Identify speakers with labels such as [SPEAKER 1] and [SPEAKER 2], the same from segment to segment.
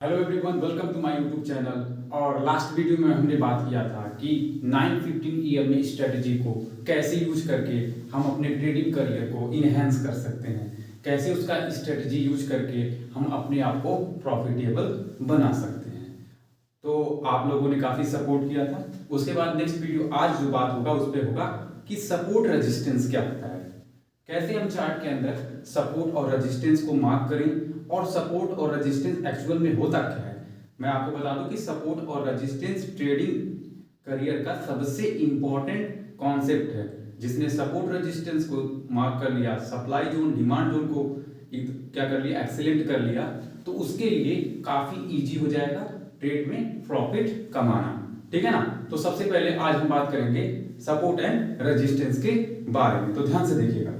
[SPEAKER 1] Hello everyone, welcome to my YouTube channel. और last video में हमने बात किया था कि 915 ईएमए स्ट्रेटजी को कैसे यूज करके हम अपने ट्रेडिंग करियर को इनहेंस कर सकते हैं, कैसे उसका स्ट्रेटजी यूज करके हम अपने आप को प्रॉफिटेबल बना सकते हैं। तो आप लोगों ने काफ़ी सपोर्ट किया था। उसके बाद नेक्स्ट वीडियो आज जो बात होगा उस पर होगा कि सपोर्ट रेजिस्टेंस क्या होता है, कैसे हम चार्ट के अंदर सपोर्ट और रेजिस्टेंस को मार्क करें और सपोर्ट और रेजिस्टेंस एक्चुअल में होता क्या है। मैं आपको बता दूं कि सपोर्ट और रेजिस्टेंस ट्रेडिंग करियर का सबसे इंपॉर्टेंट कॉन्सेप्ट है। जिसने सपोर्ट रेजिस्टेंस को मार्क कर लिया, सप्लाई जोन डिमांड जोन को क्या कर लिया, एक्सेलेंट कर लिया, तो उसके लिए काफी इजी हो जाएगा ट्रेड में प्रॉफिट कमाना। ठीक है ना। तो सबसे पहले आज हम बात करेंगे सपोर्ट एंड रेजिस्टेंस के बारे में। तो ध्यान से देखिएगा।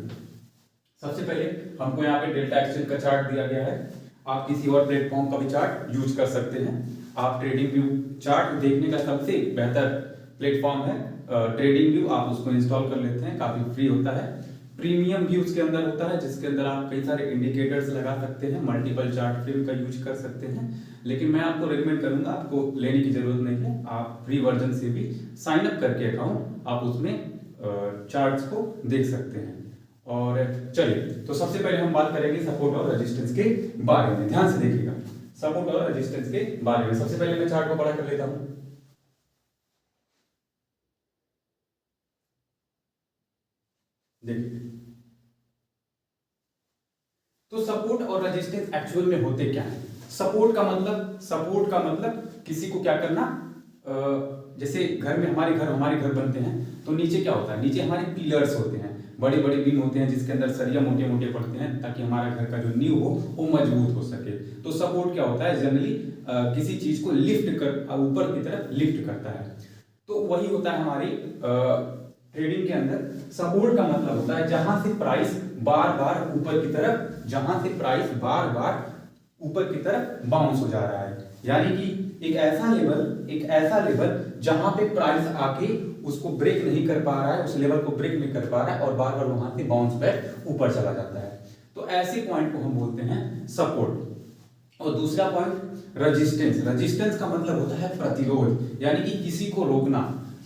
[SPEAKER 1] सबसे पहले हमको यहाँ पे डेल्टा एक्सचेंज का चार्ट दिया गया है। आप किसी और प्लेटफॉर्म का भी चार्ट यूज कर सकते हैं। आप ट्रेडिंग व्यू चार्ट देखने का सबसे बेहतर प्लेटफॉर्म है ट्रेडिंग व्यू। आप उसको इंस्टॉल कर लेते हैं, काफी फ्री होता है। प्रीमियम व्यू उसके अंदर होता है, जिसके अंदर आप कई सारे इंडिकेटर्स लगा सकते हैं, मल्टीपल चार्ट फ्रेम का यूज कर सकते हैं। लेकिन मैं आपको रेकमेंड करूंगा, आपको लेने की जरूरत नहीं है। आप फ्री वर्जन से भी साइन अप करके अकाउंट आप उसमें चार्ट्स को देख सकते हैं। और चलिए, तो सबसे पहले हम बात करेंगे सपोर्ट और रेजिस्टेंस के बारे में। ध्यान से देखिएगा सपोर्ट और रेजिस्टेंस के बारे में। सबसे पहले मैं चार्ट को बड़ा कर लेता हूं। देखिए, तो सपोर्ट और रेजिस्टेंस एक्चुअल में होते क्या है। सपोर्ट का मतलब किसी को क्या करना, जैसे हमारे घर बनते हैं, तो नीचे क्या होता है, नीचे हमारे पिलर्स होते हैं, बड़े बड़े बीम होते हैं, जिसके अंदर सरिया मोटे मोटे पड़ते हैं, ताकि हमारा घर का जो नींव हो वो मजबूत हो सके। तो सपोर्ट क्या होता है, जनरली किसी चीज को लिफ्ट कर ऊपर की तरफ लिफ्ट करता है। तो वही होता है हमारी ट्रेडिंग के अंदर। सपोर्ट का मतलब होता है जहां से प्राइस बार बार ऊपर की तरफ ऊपर की तरफ बाउंस हो जा रहा है। यानी कि एक ऐसा लेवल जहां पे प्राइस आके उसको ब्रेक नहीं कर पा रहा है, उस लेवल को ब्रेक नहीं कर पा रहा है और बार बार वहां से बाउंस बैक ऊपर चला जाता है। तो ऐसे पॉइंट को हम बोलते हैं सपोर्ट। और दूसरा पॉइंट रेजिस्टेंस का मतलब होता है प्रतिरोध, यानी कि किसी को रोकना।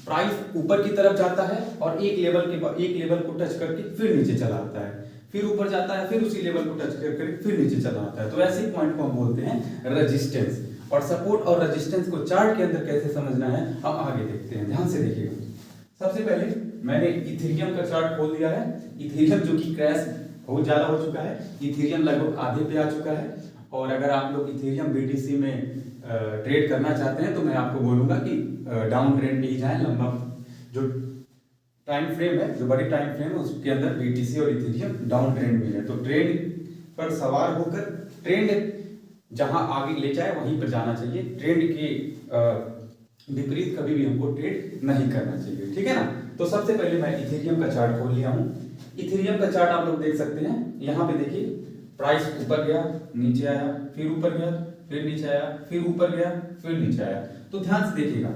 [SPEAKER 1] प्राइस ऊपर की तरफ जाता है और एक लेवल को टच करके फिर नीचे चला आता है, फिर ऊपर जाता है, फिर उसी लेवल को टच करके फिर नीचे चला आता है। तो ऐसे पॉइंट को हम बोलते हैं रेजिस्टेंस। और सपोर्ट और रेजिस्टेंस को चार्ट के अंदर कैसे समझना है हम आगे देखते हैं। ध्यान से देखिएगा। सबसे पहले मैंने इथेरियम का चार्ट खोल दिया है। इथेरियम जो कि क्रैश बहुत ज्यादा हो चुका है, इथेरियम लगभग आधे पे आ चुका है। और अगर आप लोग इथेरियम बीटीसी में ट्रेड करना चाहते हैं तो मैं आपको बोलूंगा कि डाउन ट्रेंड पे ही जाएं। लंबा जो टाइम फ्रेम है, जो बड़ी टाइम फ्रेम है, उसके अंदर बीटीसी और इथेरियम डाउन ट्रेंड में है। तो ट्रेंड पर सवार होकर ट्रेंड जहां आगे ले जाए वहीं पर जाना चाहिए। ट्रेंड के विपरीत कभी भी हमको ट्रेड नहीं करना चाहिए। ठीक है ना। तो सबसे पहले मैं इथेरियम का चार्ट खोल लिया हूं। इथेरियम का चार्ट आप लोग देख सकते हैं। यहाँ पे देखिए, प्राइस ऊपर गया, नीचे आया, फिर ऊपर गया, फिर नीचे आया, फिर ऊपर गया, फिर नीचे आया। तो ध्यान से देखिएगा।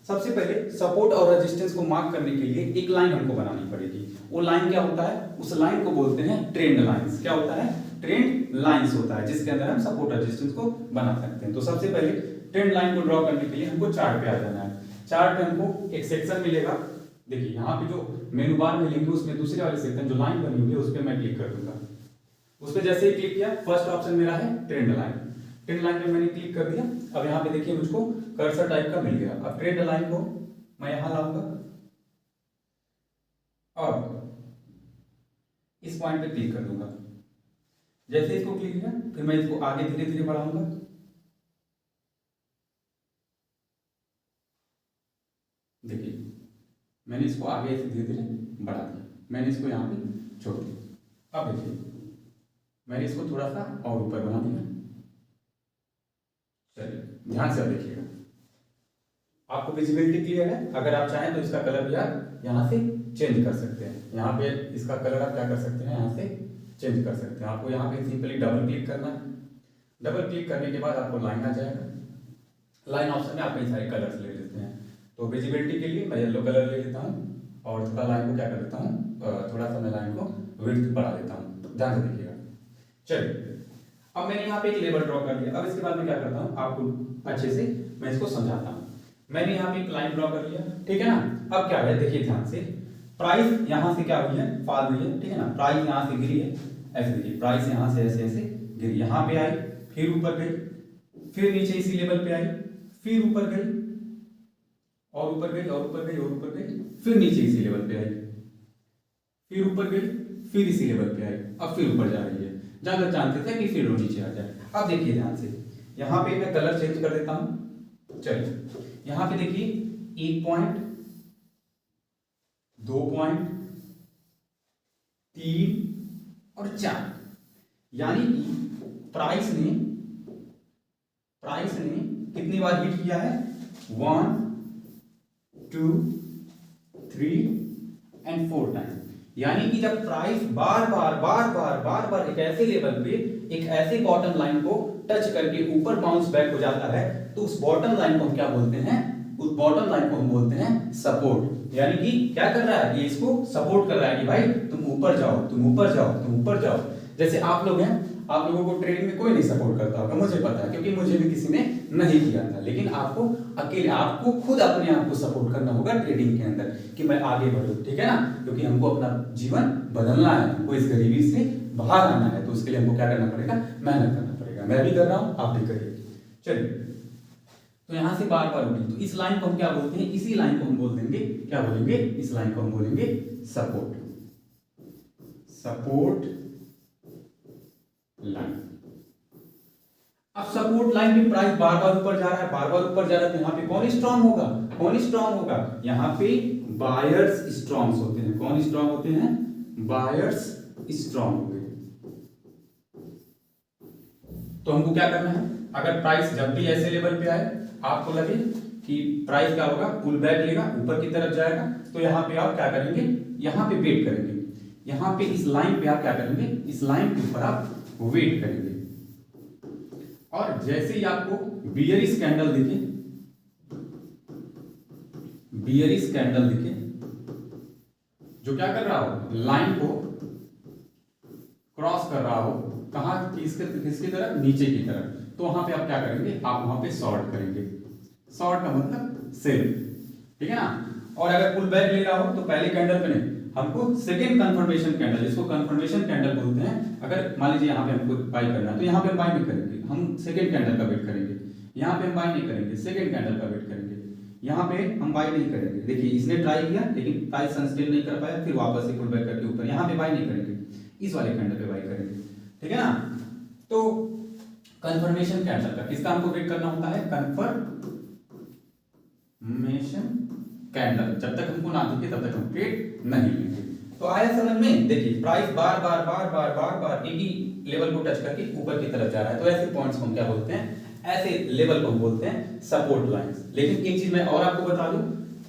[SPEAKER 1] सबसे पहले सपोर्ट और रेजिस्टेंस को मार्क करने के लिए एक लाइन हमको बनानी पड़ेगी। वो लाइन क्या होता है, उस लाइन को बोलते हैं ट्रेंड लाइंस। क्या होता है, ट्रेंड लाइंस होता है, जिसके अंदर हम सपोर्ट रेजिस्टेंस को बना सकते हैं। तो सबसे पहले ट्रेंड लाइन को ड्रॉ करने के लिए हमको चार्ट पे आ जाना है। चार्ट पे हमको एक सेक्शन मिलेगा। देखिए, यहाँ पे जो मेनू बार मिलेंगे उसमें दूसरे वाले सेक्शन जो लाइन बनी हुई है उस पर मैं क्लिक कर दूंगा। उस पर जैसे ही क्लिक किया, फर्स्ट ऑप्शन मेरा है ट्रेंड लाइन। ट्रेंड लाइन पे मैंने क्लिक कर दिया। अब यहाँ पे देखिए मुझको कर्सर टाइप का मिल गया। अब ट्रेंड लाइन को मैं यहां लाऊंगा। अब इस पॉइंट पे क्लिक कर दूंगा। जैसे इसको क्लिक किया, फिर मैं इसको आगे धीरे धीरे बढ़ाऊंगा। देखिए, मैंने इसको आगे से धीरे धीरे बढ़ा दिया। मैंने इसको यहाँ पे छोड़ दिया। अब देखिए, मैंने इसको थोड़ा सा और ऊपर बना दिया। चलिए ध्यान से अब देखिएगा। आपको विजिबिलिटी क्लियर है। अगर आप चाहें तो इसका कलर भी आप यहाँ से चेंज कर सकते हैं। यहाँ पे इसका कलर आप क्या कर सकते हैं, यहाँ से चेंज कर सकते हैं। आपको यहाँ पे सिंपली डबल क्लिक करना है। डबल क्लिक करने के बाद आपको लाइन आ जाएगा। लाइन ऑप्शन में आप कई सारे कलर्स ले लेते हैं। तो विजिबिलिटी के लिए मैं येलो कलर ले लेता हूँ और थोड़ा लाइन को क्या कर देता हूँ, थोड़ा सा मैं लाइन को विड्थ बढ़ा देता हूँ। ध्यान से देखिएगा। चलिए, अब मैंने यहाँ पे एक लेवल ड्रॉ कर लिया। अब इसके बाद मैं क्या करता हूँ आपको अच्छे से मैं इसको समझाता हूँ। मैंने यहाँ पे एक लाइन ड्रॉ कर लिया, ठीक है ना। अब क्या है देखिए ध्यान से, प्राइस यहाँ से क्या हुई है, फॉल हुई है, ठीक है ना। प्राइस यहाँ से गिरी है, ऐसे देखिए प्राइस यहाँ से ऐसे ऐसे गिरी, यहाँ पे आई, फिर ऊपर गई, फिर नीचे इसी लेवल पे आई, फिर ऊपर गई और ऊपर गई और ऊपर गई और ऊपर गई, फिर नीचे इसी लेवल पे आई, फिर ऊपर गई, फिर इसी लेवल पे आई, अब फिर ऊपर जा रही है। ज्यादा चांसेस है कि फिर वो नीचे आ जाए। अब देखिए ध्यान से, यहाँ पे मैं कलर चेंज कर देता हूं। चलिए यहाँ पे देखिए 1 पॉइंट, 2 पॉइंट, 3 और 4, यानी कि प्राइस ने कितनी बार हिट किया है, 1 2 3 एंड 4 टाइम। यानी कि जब प्राइस बार बार एक ऐसे लेवल पे एक ऐसे बॉटम लाइन को टच करके ऊपर बाउंस बैक हो जाता है, तो उस बॉटम लाइन को हम क्या बोलते हैं, उस बॉटम लाइन को हम बोलते हैं सपोर्ट। यानी कि क्या कर रहा है, ये इसको सपोर्ट कर रहा है कि भाई तुम ऊपर जाओ, तुम ऊपर जाओ, तुम ऊपर जाओ। जैसे आप लोग हैं, आप लोगों को ट्रेडिंग में कोई नहीं सपोर्ट करता होगा, मुझे पता है, क्योंकि मुझे भी किसी ने नहीं किया था। लेकिन आपको अकेले, आपको खुद अपने आप को सपोर्ट करना होगा ट्रेडिंग के अंदर कि मैं आगे बढ़ूं, ठीक है ना। क्योंकि हमको अपना जीवन बदलना है, हमको इस गरीबी से बाहर आना है, तो उसके लिए हमको क्या करना पड़ेगा, मेहनत करना पड़ेगा। मैं भी कर रहा हूं, आप भी करिए। चलिए, तो यहां से बार बार उठी, तो इस लाइन को हम क्या बोलते हैं, इसी लाइन को हम बोल देंगे, क्या बोलेंगे, इस लाइन को हम बोलेंगे सपोर्ट, सपोर्ट लाइन। अब सपोर्ट लाइन पे प्राइस बार बार ऊपर जा रहा है, बार बार ऊपर जा रहा है, तो यहाँ पे कौन स्ट्रांग होगा, कौन स्ट्रांग होगा, यहाँ पे बायर्स स्ट्रांग होते हैं। कौन स्ट्रांग होते हैं, बायर्स स्ट्रांग होंगे। तो हमको क्या करना है, अगर प्राइस जब भी ऐसे लेवल पे आए, आपको लगे कि प्राइस क्या होगा, पुल बैक लेगा, ऊपर की तरफ जाएगा, तो यहाँ पे आप क्या करेंगे, यहाँ पे वेट करेंगे। यहाँ पे इस लाइन पे आप क्या करेंगे, इस लाइन के ऊपर आप वेट करेंगे। और जैसे ही आपको बियरिश कैंडल दिखे, बियरिश कैंडल दिखे जो क्या कर रहा हो, लाइन को क्रॉस कर रहा हो, कहां, किसकी तरफ, नीचे की तरफ, तो वहां पे आप क्या करेंगे, आप वहां पे शॉर्ट करेंगे। शॉर्ट का मतलब सेल, ठीक है ना। और अगर पुल बैक ले रहा हो तो पहले कैंडल पे नहीं, हमको सेकेंड कंफर्मेशन कैंडल, जिसको कंफर्मेशन कैंडल बोलते हैं, अगर मान लीजिए यहाँ पे हमको बाई करना है, तो यहाँ पे हम बाई नहीं करेंगे, हम सेकेंड कैंडल का वेट करेंगे। यहाँ पे हम बाई नहीं करेंगे, सेकेंड कैंडल का वेट करेंगे। यहाँ पे हम बाई नहीं करेंगे। देखिए इसने ट्राई किया लेकिन प्राइस सस्टेन नहीं कर पाया, फिर वापस से पुल बैक करके ऊपर, यहाँ पे बाई नहीं करेंगे, इस वाले कैंडल पे बाई करेंगे, ठीक है ना। तो कंफर्मेशन कैंडल का किसका हमको वेट करना होता है, कंफर्मेशन कैंडल। जब तक हमको ना दिखे तब तक हम ट्रेड नहीं लेंगे। तो आया समझ में। देखिए प्राइस बार बार एक ही लेवल को टच करके ऊपर की तरफ जा रहा है, तो ऐसे पॉइंट्स को हम क्या बोलते हैं, ऐसे लेवल को हम बोलते हैं सपोर्ट लाइंस। लेकिन एक चीज मैं और आपको बता दूं,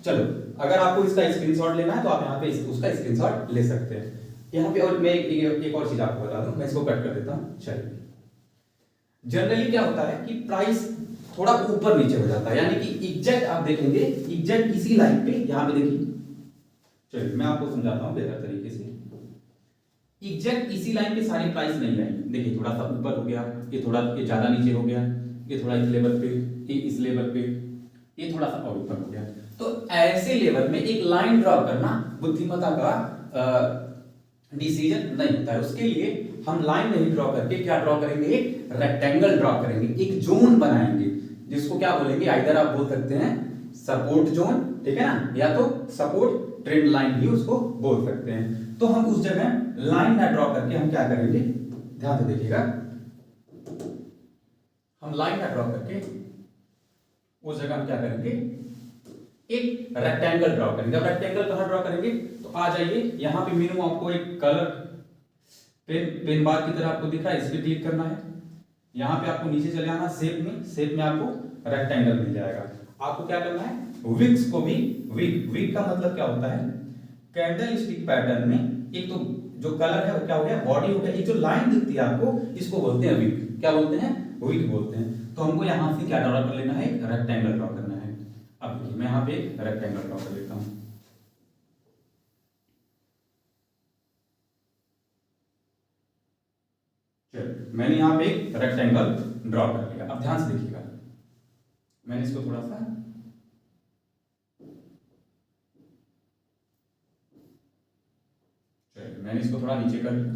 [SPEAKER 1] चलो अगर आपको इसका स्क्रीनशॉट लेना है तो आप यहाँ पे उसका स्क्रीनशॉट ले सकते हैं। यहाँ पे और मैं एक और चीज आपको बता दूं, मैं इसको कट कर देता हूँ। चलिए, जनरली क्या होता है कि प्राइस थोड़ा ऊपर नीचे हो जाता है, यानी कि एग्जैक्ट आप देखेंगे, एग्जैक्ट इसी लाइन पे, यहाँ पे देखिए, चलिए मैं आपको समझाता हूँ बेहतर तरीके से। एग्जैक्ट इसी लाइन पे सारी प्राइस नहीं आई, देखिए थोड़ा सा ऊपर हो गया, ये थोड़ा ये ज्यादा नीचे हो गया, ये थोड़ा इस लेवल पे, ये इस लेवल पे, ये थोड़ा सा और ऊपर हो गया। तो ऐसे लेवल में एक लाइन ड्रॉ करना बुद्धिमत्ता का डिसीजन नहीं होता है। उसके लिए हम लाइन नहीं ड्रॉ करके क्या ड्रॉ करेंगे, एक रेक्टेंगल ड्रॉ करेंगे, एक जोन बनाएंगे, जिसको क्या बोलेंगे, आइदर आप बोल सकते हैं सपोर्ट जोन, ठीक है ना, या तो सपोर्ट ट्रेंड लाइन भी उसको बोल सकते हैं। तो हम उस जगह लाइन ना ड्रॉ करके हम क्या करेंगे, ध्यान से देखिएगा, हम लाइन ना ड्रॉ करके उस जगह हम क्या करेंगे, एक रेक्टेंगल ड्रॉ करेंगे। अब रेक्टेंगल कहां ड्रॉ करेंगे, तो आ जाइए यहाँ पे मिनिमम आपको एक कलर पेन बार की तरह आपको दिख रहा है, इस पे क्लिक करना है। यहाँ पे आपको नीचे चले आना, शेप में आपको रेक्टेंगल मिल जाएगा। आपको क्या करना है, विक्स को भी, विक का मतलब क्या होता है, कैंडल स्टिक पैटर्न में एक तो जो कलर है वो क्या हो गया, बॉडी हो गया, एक जो लाइन दिखती है आपको, इसको बोलते हैं विक। क्या बोलते हैं, विक बोलते हैं। तो हमको यहाँ से क्या ड्रॉ कर लेना है, एक रेक्टेंगल ड्रॉ करना है। अब देखिए मैं यहाँ पे रेक्टेंगल ड्रॉ कर लेता हूँ। चलिए मैंने यहाँ पे एक रेक्टेंगल ड्रॉ कर लिया। अब ध्यान से देखिएगा, मैंने इसको थोड़ा सा थोड़ा नीचे कर लिया।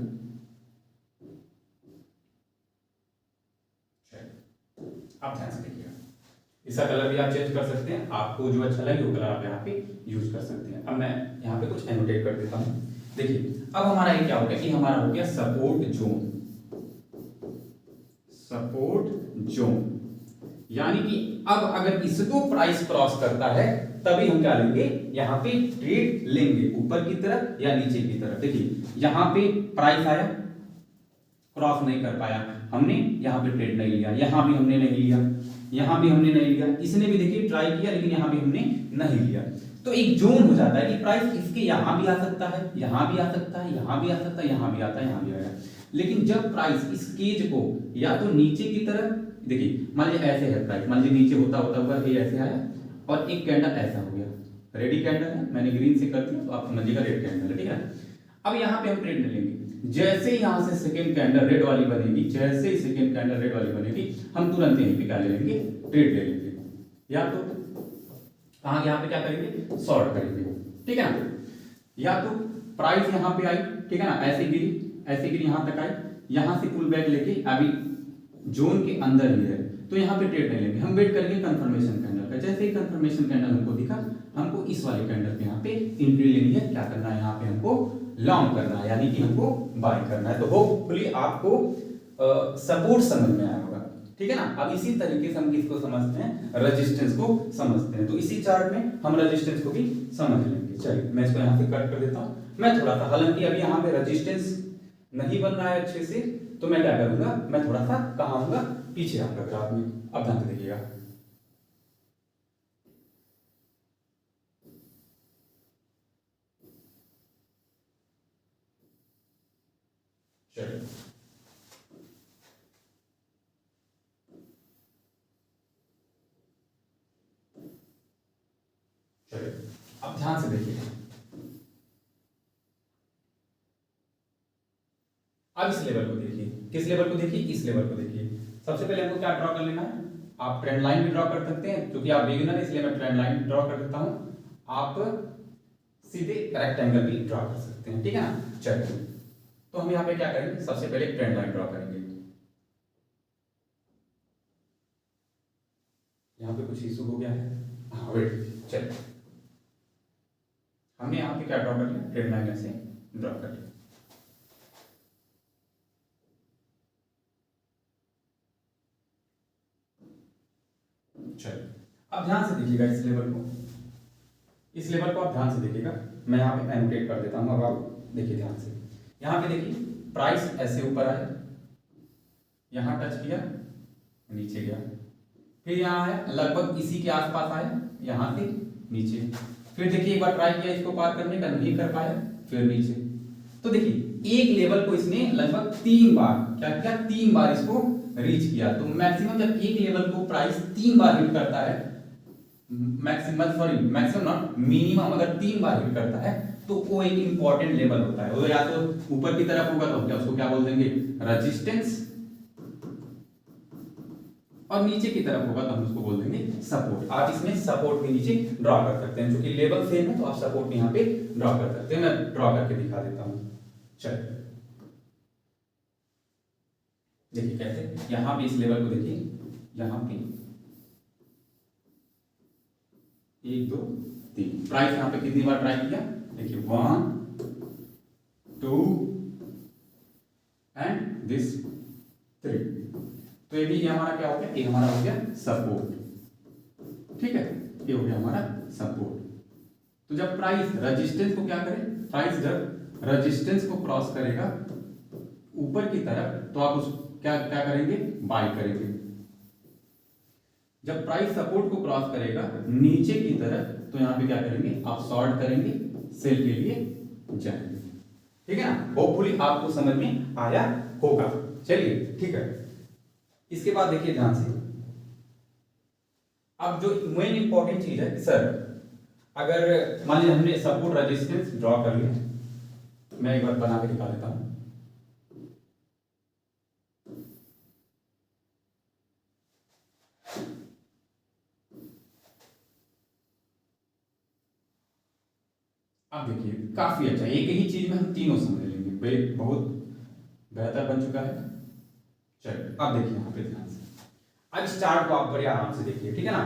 [SPEAKER 1] अब ध्यान से देखिएगा, इसका कलर भी आप चेंज कर सकते हैं, आपको जो अच्छा लगे वो कलर आप यहाँ पे यूज कर सकते हैं। अब मैं यहाँ पे कुछ एनोटेट कर देता हूँ। देखिए अब हमारा ये क्या हो गया कि हमारा हो गया सपोर्ट जोन। सपोर्ट जोन यानी कि अब अगर इसको प्राइस क्रॉस करता है तभी हम क्या लेंगे, यहाँ पे ट्रेड लेंगे, ऊपर की तरफ या नीचे की तरफ। देखिए यहाँ पे प्राइस आया, क्रॉस नहीं कर पाया, हमने यहाँ पे ट्रेड नहीं लिया, यहाँ भी हमने नहीं लिया, यहाँ भी हमने नहीं लिया, इसने भी देखिए ट्राई किया लेकिन यहाँ भी हमने नहीं लिया। तो एक जोन हो जाता है कि प्राइस इसके यहाँ भी आ सकता है, यहाँ भी आ सकता है, यहाँ भी आ सकता है, यहाँ भी आता है, यहाँ भी आया। लेकिन जब प्राइस इस केज को या तो नीचे की तरफ, देखिए मान लीजिए ऐसे है प्राइस, मान लीजिए नीचे होता होता हुआ ये ऐसे आया और एक कैंडल ऐसा हो गया, रेडी कैंडल है, मैंने ग्रीन से कर दिया तो आप समझिएगा रेड कैंडल है, ठीक है। अब यहाँ पे हम ट्रेड नहीं लेंगे, जैसे ही यहाँ से सेकंड कैंडल रेड वाली बनेगी, जैसे ही सेकंड कैंडल रेड वाली बनेगी हम तुरंत यहीं पे क्या ले लेंगे, ट्रेड ले लेंगे, या तो कहाँ यहाँ पे क्या करेंगे, शॉर्ट करेंगे, ठीक है ना। या तो प्राइस यहाँ पे आई, ठीक है ना, ऐसे गिरी यहाँ तक आई, यहाँ से पुल बैक लेके अभी जोन के अंदर ही है तो यहाँ पे ट्रेड नहीं लेंगे, हम वेट करेंगे कंफर्मेशन कैंडल का। जैसे ही कंफर्मेशन कैंडल हमको दिखा, हमको इस वाले कैंडल पे यहाँ पे एंट्री लेनी है, क्या करना है, यहाँ पे हमको लॉन्ग करना है, यानी कि हमको बाय करना है। तो होपफुली आपको सपोर्ट समझ में आया होगा, ठीक है ना। अब इसी तरीके से हम किसको समझते हैं, रेजिस्टेंस को समझते हैं। तो इसी चार्ट में हम रेजिस्टेंस को भी समझ लेंगे। चलिए मैं इसको यहाँ से कट कर देता हूँ। मैं थोड़ा सा, हालांकि अभी यहाँ पे रेजिस्टेंस नहीं बन रहा है अच्छे से, तो मैं क्या करूंगा, मैं थोड़ा सा कहाँ आऊंगा, पीछे आऊंगा ग्राफ में। अब ध्यान से देखिएगा, चलिए अब ध्यान से देखिए। अब इस लेवल को देखिए, किस लेवल को देखिए, इस लेवल को देखिए। सबसे पहले हमको क्या ड्रॉ कर लेना है, आप ट्रेंड लाइन भी ड्रॉ कर सकते हैं, क्योंकि आप बिगिनर इसलिए मैं ट्रेंड लाइन ड्रॉ कर देता हूं। आप सीधे रेक्टेंगल भी ड्रॉ कर सकते हैं, ठीक है ना। चलिए तो हम यहाँ पे क्या करेंगे, सबसे पहले ट्रेंड लाइन ड्रॉ करेंगे। यहाँ पे कुछ इशू हो गया है, हाँ वेट, चलिए हमने यहाँ पे क्या ड्रॉ कर लिया, ट्रेंड लाइन ऐसे ड्रॉ कर लिया। चलिए अब ध्यान से देखिएगा इस लेवल को, इस लेवल को आप ध्यान से देखिएगा, मैं यहाँ पे एनोटेट कर देता हूँ। अब आप देखिए ध्यान से, यहाँ पे देखिए प्राइस ऐसे ऊपर आया, यहाँ टच किया, नीचे गया, फिर यहाँ आया, लगभग इसी के आसपास आया, यहाँ से नीचे, फिर देखिए एक बार ट्राई किया इसको पार करने का, नहीं कर पाया, फिर नीचे। तो देखिए एक लेवल को इसने लगभग 3 बार क्या किया, 3 बार इसको रीच किया। तो मैक्सिमम जब एक लेवल को प्राइस 3 बार हिट करता है, मैक्सिमम नॉट मिनिमम, अगर 3 बार हिट करता है तो वो एक इंपॉर्टेंट लेवल होता है। वो या तो ऊपर की तरफ होगा तो क्या उसको क्या बोल देंगे, रेजिस्टेंस, और नीचे की तरफ होगा तो हम उसको बोल देंगे सपोर्ट। आप इसमें सपोर्ट भी नीचे ड्रॉ कर सकते हैं, क्योंकि लेवल सेम है तो आप सपोर्ट भी यहाँ पे ड्रॉ कर सकते हैं। मैं ड्रॉ करके दिखा देता हूँ, चलिए देखिए कैसे, यहाँ पे इस लेवल को देखिए, यहाँ पे 1 2 3 प्राइस यहाँ पे कितनी बार ट्राई किया, देखिए 1 2 एंड दिस 3। तो ये भी हमारा क्या हो गया, ये हमारा हो गया सपोर्ट, ठीक है, ये हो गया हमारा सपोर्ट। तो जब प्राइस रेजिस्टेंस को क्या करे, प्राइस जब रेजिस्टेंस को क्रॉस करेगा ऊपर की तरफ तो आप उस क्या क्या करेंगे, बाय करेंगे। जब प्राइस सपोर्ट को क्रॉस करेगा नीचे की तरफ तो यहाँ पे क्या करेंगे, आप शॉर्ट करेंगे, सेल के लिए जाएंगे, ठीक है ना। होपफुली आपको समझ में आया होगा। चलिए ठीक है, इसके बाद देखिए ध्यान से, अब जो मेन इंपॉर्टेंट चीज है सर, अगर मान लीजिए हमने सपोर्ट रेजिस्टेंस ड्रॉ कर लिया, मैं एक बार बना के दिखा देता हूं। अब देखिए काफी अच्छा, एक ही चीज में हम तीनों समझ लेंगे, ब्रेक बहुत बेहतर बन चुका है। चलिए अब देखिए यहाँ पे ध्यान से, अब इस चार्ट को आप बड़े आराम से देखिए, ठीक है ना,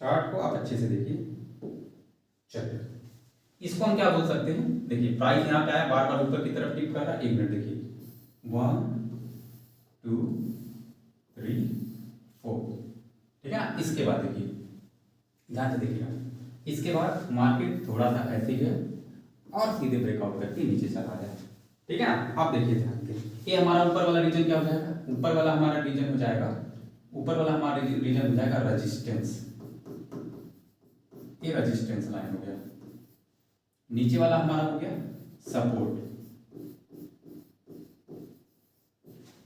[SPEAKER 1] चार्ट को आप अच्छे से देखिए। चलिए इसको हम क्या बोल सकते हैं, देखिए प्राइस यहाँ पे आया, बार बार ऊपर की तरफ टिप कर रहा है, 1 मिनट देखिए, 1 2 3 4, ठीक है ना। इसके बाद देखिए ध्यान से देखिएगा, इसके बाद मार्केट थोड़ा सा ऐसे ही है और सीधे ब्रेकआउट करके नीचे चला जाए, ठीक है ना। आप देखिए ध्यान से, ये हमारा ऊपर वाला रीजन क्या हो जाएगा, ऊपर वाला हमारा रीजन हो जाएगा, ऊपर वाला हमारा रीजन हो जाएगा रेजिस्टेंस, ये रेजिस्टेंस लाइन हो गया, नीचे वाला हमारा हो गया सपोर्ट।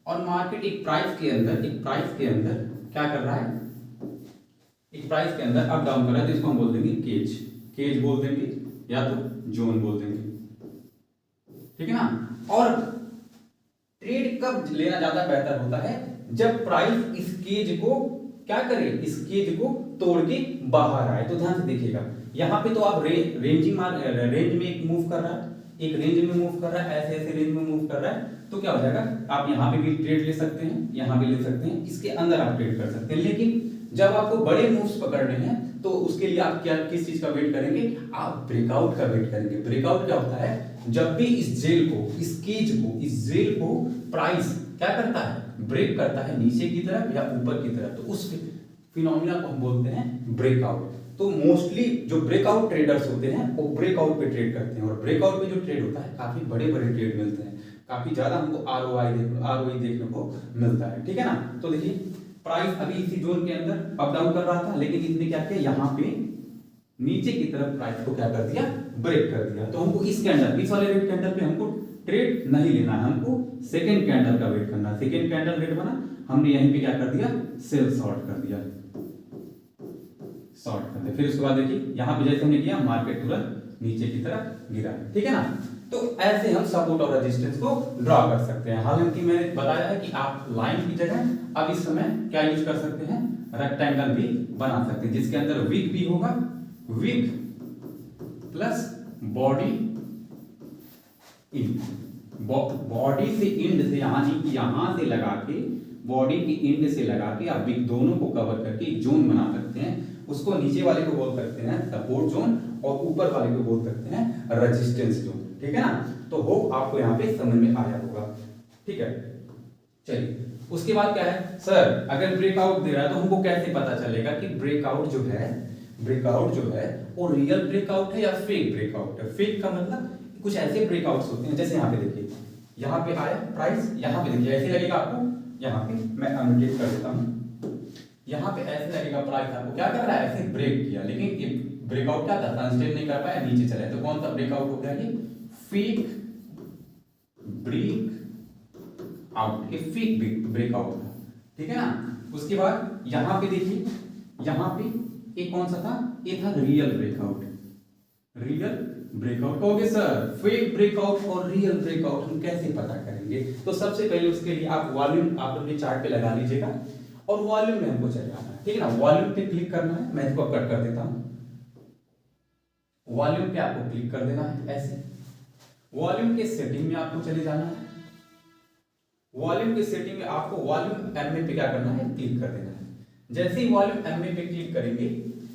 [SPEAKER 1] और मार्केट एक प्राइस के अंदर क्या कर रहा है, एक प्राइस के अंदर अप डाउन कर रहा है, तो इसको हम बोल देंगे केज बोल देंगे या तो जोन बोल देंगे, ठीक है ना। और ट्रेड कब लेना ज्यादा बेहतर होता है, जब प्राइस इस केज को क्या करे, इस केज को तोड़ के बाहर आए। तो ध्यान से देखिएगा, यहाँ पे तो आप रेंज में एक मूव कर रहा है, एक रेंज में मूव कर रहा है, ऐसे रेंज में मूव कर रहा है, तो क्या हो जाएगा, आप यहाँ पे भी ट्रेड ले सकते हैं, यहाँ पे ले सकते हैं, इसके अंदर आप ट्रेड कर सकते हैं। लेकिन जब आपको बड़े मूव्स पकड़ने हैं तो उसके लिए आप क्या किस चीज का वेट करेंगे, आप ब्रेकआउट का वेट करेंगे। ब्रेकआउट क्या होता है, जब भी इस जेल को, इस जेल को प्राइस क्या करता है, ब्रेक करता है नीचे की तरफ या ऊपर की तरफ, तो उस फिनोमिना को हम बोलते हैं ब्रेकआउट। तो मोस्टली जो ब्रेकआउट ट्रेडर्स होते हैं वो ब्रेकआउट पे ट्रेड करते हैं, और ब्रेकआउट पे जो ट्रेड होता है काफी बड़े बड़े ट्रेड मिलते हैं, काफी ज्यादा हमको आरओआई देखने को मिलता है, ठीक है ना। तो देखिए प्राइस अभी इसी जोन के अंदर अप डाउन कर रहा था, लेकिन इसने क्या किया, यहाँ पे नीचे की तरफ प्राइस को क्या कर दिया, ब्रेक कर दिया। तो हमको इस कैंडल, इस वाले रेड कैंडल पे हमको ट्रेड नहीं लेना है, हमको सेकंड कैंडल का वेट करना है। सेकंड कैंडल रेड बना, हमने यहीं पे क्या कर दिया, सेल शॉर्ट कर दिया, शॉर्ट कर दिया। फिर उसके बाद देखिए यहाँ पे जैसे हमने किया, मार्केट तुरंत नीचे की तरफ गिरा, ठीक है ना। तो ऐसे हम सपोर्ट और रेजिस्टेंस को ड्रॉ कर सकते हैं। हालांकि मैंने बताया है कि आप लाइन की जगह अब इस समय क्या यूज कर सकते हैं, रेक्टेंगल भी बना सकते हैं, जिसके अंदर विक भी होगा, wick plus body end, body से इंड से, यानी कि यहां से लगा के, बॉडी की इंड से लगा के आप विक दोनों को कवर करके एक जोन बना सकते हैं। उसको नीचे वाले को बोल सकते हैं सपोर्ट जोन और ऊपर वाले को बोल सकते हैं रेजिस्टेंस जोन, ठीक है ना। तो हो आपको यहाँ पे समझ में आया होगा, ठीक है। चलिए उसके बाद क्या है, सर अगर ब्रेकआउट दे रहा है तो हमको कैसे पता चलेगा कि ब्रेकआउट जो है वो रियल ब्रेकआउट है या फेक ब्रेकआउट है। फेक का मतलब कुछ ऐसे ब्रेकआउट्स होते हैं, जैसे यहाँ पे देखिए, यहाँ पे आया प्राइस, यहाँ पे देखिए ऐसे लगेगा आपको, यहाँ पे मैं अनडेट कर देता हूँ, यहाँ पे ऐसे लगेगा प्राइस आपको क्या कर रहा है, ऐसे ब्रेक किया, लेकिन ये ब्रेकआउट क्या था, सस्टेन नहीं कर पाया, नीचे चला। तो कौन सा ब्रेकआउट हो गया, ये फेक ब्रेक आउट, ये फेक ब्रेकआउट था, ठीक है ना। उसके बाद यहाँ पे देखिए, यहाँ पे एक कौन सा था, ये था रियल ब्रेकआउट। रियल ब्रेकआउट कहोगे सर, फेक ब्रेकआउट और रियल ब्रेकआउट हम कैसे पता करेंगे। तो सबसे पहले उसके लिए आप वॉल्यूम आप अपने चार्ट पे लगा लीजिएगा और वॉल्यूम में हमको चले जाना है, ठीक है ना। वॉल्यूम पे क्लिक करना है, मैं इसको कट कर देता हूं, वॉल्यूम पे आपको क्लिक कर देना है ऐसे। वॉल्यूम के सेटिंग में आपको चले जाना है, वॉल्यूम के सेटिंग में आपको वॉल्यूम एमए पे क्या करना है, क्लिक कर देना है। जैसे ही वॉल्यूम एमए पे क्लिक करेंगे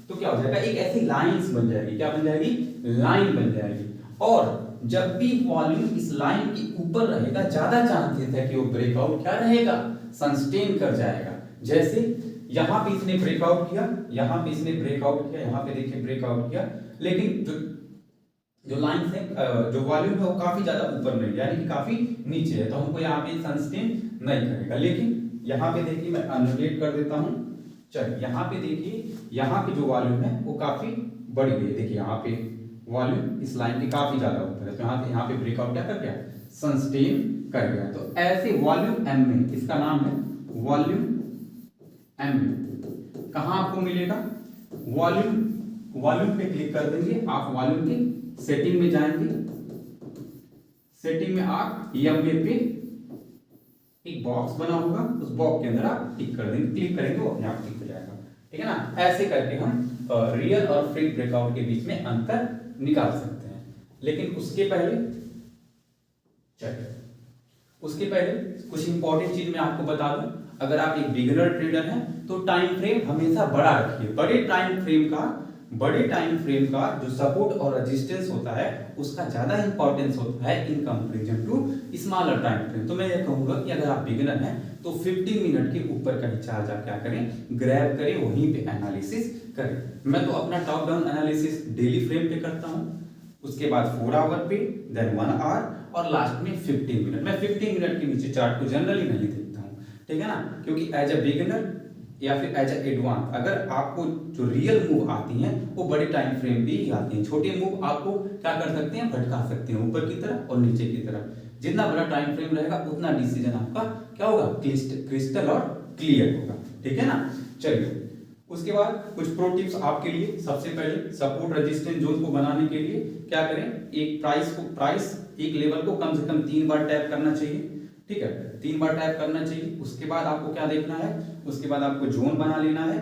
[SPEAKER 1] तो क्या हो जाएगा, एक ऐसी लाइंस बन जाएगी, क्या बन जाएगी, लाइन बन जाएगी। और जब भी वॉल्यूम इस लाइन के ऊपर रहेगा, ज्यादा चांसेस है कि वो ब्रेकआउट क्या रहेगा, सस्टेन कर जाएगा। जैसे यहां पे इसने ब्रेकआउट किया, यहां पे इसने ब्रेकआउट किया, यहां पे देखिए ब्रेकआउट किया, लेकिन जो लाइन है, जो वॉल्यूम है वो काफी ज्यादा ऊपर नहीं, यानी कि काफी नीचे है, तो हमको यहाँ पे सस्टेन नहीं करेगा। लेकिन यहाँ पे देखिए मैं अनडेट कर देता हूँ, चलिए यहाँ पे देखिए, यहाँ पे जो वॉल्यूम है वो काफी बढ़ गई है। देखिए यहाँ पे वॉल्यूम इस लाइन के काफी ज्यादा ऊपर है, तो यहाँ पे ब्रेकआउट क्या कर गया, सस्टेन कर गया। तो ऐसे वॉल्यूम एम में, इसका नाम है वॉल्यूम एम में, कहाँ आपको मिलेगा, वॉल्यूम पे क्लिक कर देंगे आप, वॉल्यूम के सेटिंग में जाएंगे, सेटिंग में आप एमए पे एक बॉक्स बना होगा, उस बॉक्स के अंदर आप टिक कर देंगे, क्लिक करेंगे वो अपने आप टिक हो जाएगा, ठीक है ना। ऐसे करके हम रियल और फेक ब्रेकआउट के बीच में अंतर निकाल सकते हैं। लेकिन उसके पहले चलिए, उसके पहले कुछ इंपॉर्टेंट चीज मैं आपको बता दूं। अगर आप एक बिगिनर ट्रेडर हैं तो टाइम फ्रेम हमेशा बड़ा रखिए। बड़े टाइम फ्रेम का जो सपोर्ट और रेजिस्टेंस होता है उसका ज्यादा इंपॉर्टेंस होता है in comparison to smaller time frame. तो मैं ये कहूंगा कि अगर आप बिगिनर हैं तो 15 मिनट के ऊपर का ही चार्ज आप क्या करें, ग्रैब करें, वहीं पे एनालिसिस करें। मैं तो अपना top down analysis daily frame पे करता हूं, उसके बाद 4 आवर पे, देन 1 आवर और लास्ट में 15 मिनट। मैं 15 मिनट के नीचे चार्ट को जनरली नहीं देखता हूं, ठीक है ना, क्योंकि एज अ बिगिनर या फिर एज अ एडवांस अगर आपको जो रियल मूव आती हैं वो बड़े टाइम फ्रेम पे ही आती हैं। छोटे मूव आपको क्या कर सकते हैं, भटका सकते हैं ऊपर की तरफ और नीचे की तरफ। जितना बड़ा टाइम फ्रेम रहेगा उतना डिसीजन आपका क्या होगा, क्रिस्टल और क्लियर होगा, ठीक है ना। चलिए, उसके बाद कुछ प्रो टिप्स आपके लिए। सबसे पहले सपोर्ट रेजिस्टेंस जोन को बनाने के लिए क्या करें, एक लेवल को कम से कम 3 बार टैप करना चाहिए, ठीक है, 3 बार टैप करना चाहिए। उसके बाद आपको क्या देखना है, उसके बाद आपको जोन बना लेना है।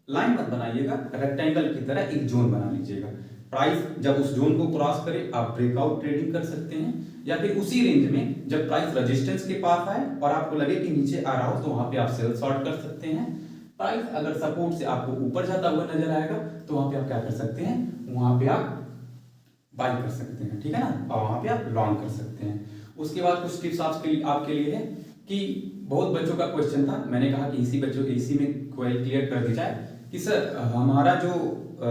[SPEAKER 1] लाइन मत बनाइएगा, रेक्टेंगल की तरह एक जोन बना लीजिएगा। प्राइस जब उस जोन को क्रॉस करे आप ब्रेकआउट ट्रेडिंग कर सकते हैं, या फिर उसी रेंज में जब प्राइस रेजिस्टेंस के पास आए और आपको लगे कि नीचे आ रहा हो तो वहां पे आप सेल शॉर्ट कर सकते हैं। प्राइस अगर सपोर्ट से आपको ऊपर जाता हुआ नजर आएगा तो वहां पे आप क्या कर सकते हैं, वहां पे आप बाय कर सकते हैं, ठीक है ना, और वहां पे आप लॉन्ग कर सकते हैं। उसके बाद कुछ टिप्स आपके लिए है कि बहुत बच्चों का क्वेश्चन था, मैंने कहा कि इसी में क्लियर कर दी जाए कि सर हमारा जो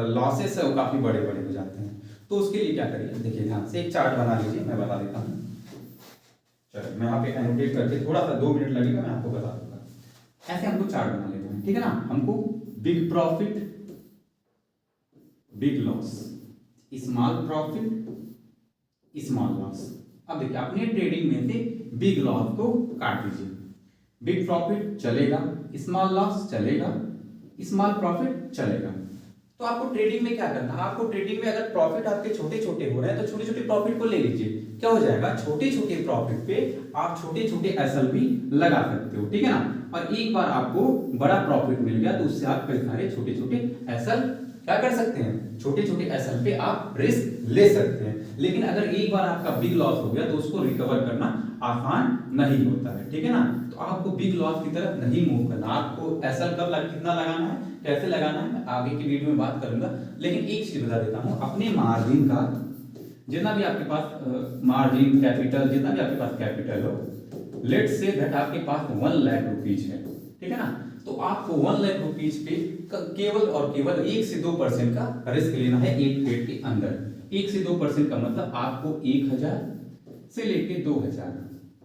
[SPEAKER 1] लॉसेस है वो काफी बड़े बड़े हो जाते हैं। तो उसके लिए क्या करिए, देखिए ध्यान से एक चार्ट बना लीजिए, मैं बता देता हूँ। चलो मैं यहाँ पे एनोटेट करके थोड़ा सा 2 मिनट लगेगा, मैं आपको बता दूंगा। ऐसे हमको चार्ट बना लेते हैं, ठीक है ना। हमको big profit, big loss, small profit, small loss. अब देखिए अपने ट्रेडिंग में से बिग लॉस को काट दीजिए। बिग प्रॉफिट चलेगा, स्मॉल लॉस चलेगा, स्मॉल प्रॉफिट चलेगा। तो आपको ट्रेडिंग में क्या करना है, आपको ट्रेडिंग में अगर प्रॉफिट आपके छोटे छोटे हो रहे हैं तो छोटे छोटे प्रॉफिट को ले लीजिए। क्या हो जाएगा, छोटे छोटे प्रॉफिट पे आप छोटे छोटे एसएल भी लगा सकते हो, ठीक है ना। और एक बार आपको बड़ा प्रॉफिट मिल गया तो उससे आप कई सारे छोटे छोटे एसएल क्या कर सकते हैं, छोटे छोटे एसएल पे आप रिस्क ले सकते हैं। लेकिन अगर एक बार आपका बिग लॉस हो गया तो उसको रिकवर करना आसान नहीं होता है, ठीक है ना। तो आपको बिग लॉस की तरफ नहीं मूव करना। आपको एसएल कितना लगाना है, कैसे लगाना है, मैं आगे की वीडियो में बात करूंगा। लेकिन एक चीज बता देता हूं, अपने मार्जिन का जितना भी आपके पास मार्जिन कैपिटल, जितना भी आपके पास कैपिटल हो, लेट्स से दैट आपके पास 1 लाख रुपीज है, ठीक है ना। तो आपको 1 लाख रुपीज पे केवल और केवल 1 से 2% का रिस्क लेना है एक ट्रेड के अंदर। 1 से 2% का मतलब आपको 1000 से लेके 2000,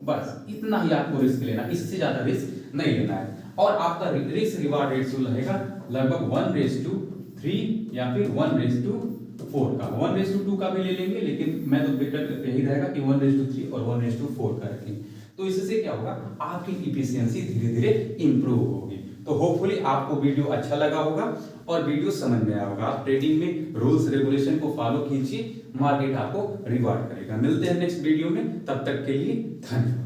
[SPEAKER 1] बस इतना ही आपको रिस्क लेना, इससे ज्यादा रिस्क नहीं लेना है। और आपका रिस्क रिवार्ड रेशियो रहेगा लगभग 1:3 या फिर 1:4 का। 1:2 का भी ले लेंगे, लेकिन मैं तो बेटर यही रहेगा कि 1:3 और 1:4 का रखें। तो इससे क्या होगा, आपकी इफिशियंसी धीरे धीरे इंप्रूव होगी। तो होपफुली आपको वीडियो अच्छा लगा होगा और वीडियो समझ में आया होगा। आप ट्रेडिंग में रूल्स रेगुलेशन को फॉलो कीजिए, मार्केट आपको रिवार्ड करेगा। मिलते हैं नेक्स्ट वीडियो में, तब तक के लिए धन्यवाद।